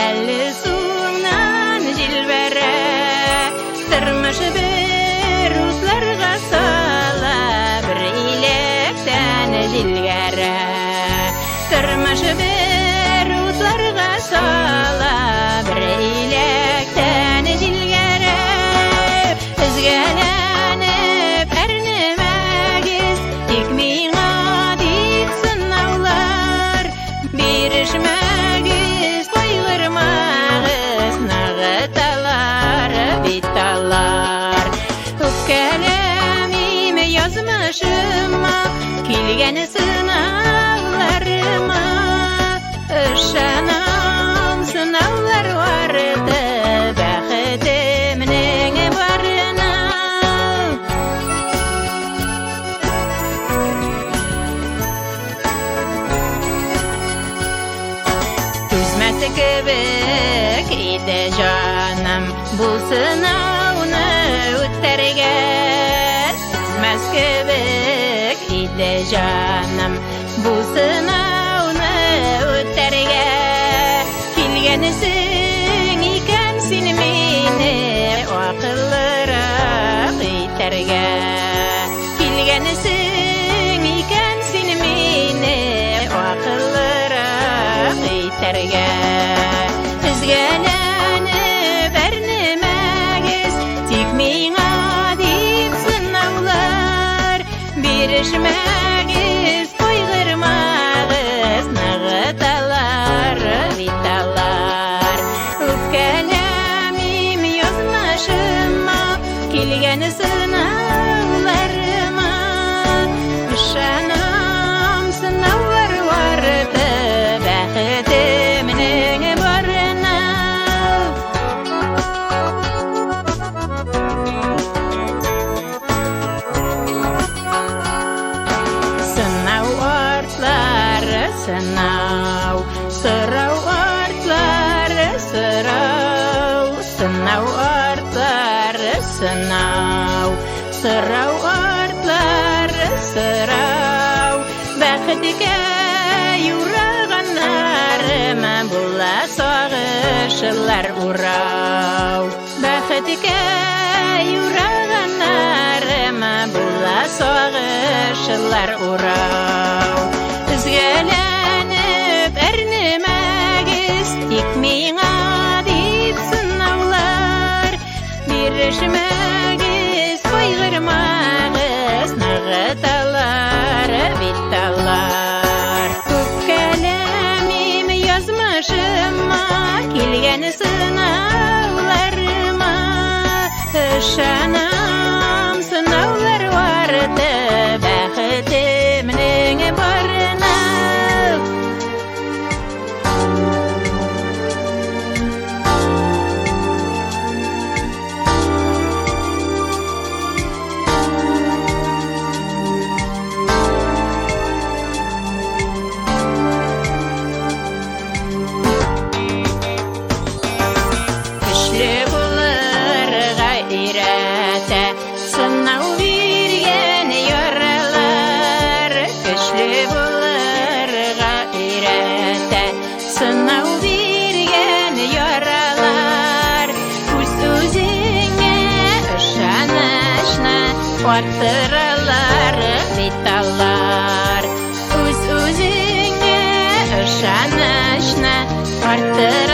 Әлі суыңнан жилбәрә, тырмышы бір утларға сала, бір илектен жилгәрә. Тырмышы бір утларға сала, бір илектен жилгәрә. Үзгәләнеп әрнемәгіз, тик миңа дип сынаулар. Бирешмәгіз, қойғырмағыз, нағыталар, биталар. Үпкәләмим язмышыма, килгән сынауларыма. Ышанам, сынаулар барды, бәхетемнең барына. Түзмәсе кебек иде жаным, бұл сынауны үтәргә. Түзмәс кебек иде жаным, бұл сынауны үтәргә. Килгәнсең икән син мине акыллырак итәргә. Килгәнсең икән син мине акыллырак итәргә. Үзгәләнеп әрнемәгез, тик миңа дип сынаулар. Бирешмәгез, қойғырмағыз, нағыталар, биталар. Үпкәләмим язмышыма, килгән сынауларыма. Ышанам, сынаулар барды, бәхетемнең барына. Сынау артлары сынау, сырау артлары сырау. Сынау артлары сынау, сырау артлары сырау. Бәхеткә юрағаннарыма була сагышылар урау. Бәхеткә юрағаннарыма була сагышылар урау. Үзгәләнеп әрнемәгез, тик миңа дип сынаулар. Бирешмәгез, қойғырмағыз, нағыталар, биталар. Үпкәләмим язмышыма, килгән сынауларыма. Ышанам, сынаулар барды, бәхетемнең барына. Көчле булырга өйрәтә, сынау биргән яралар. Көчле булырга өйрәтә, сынау биргән яралар. Үз-үзеңә ышанышны арттыралар, биталар. Үз-үзеңә ышанышны арттыралар.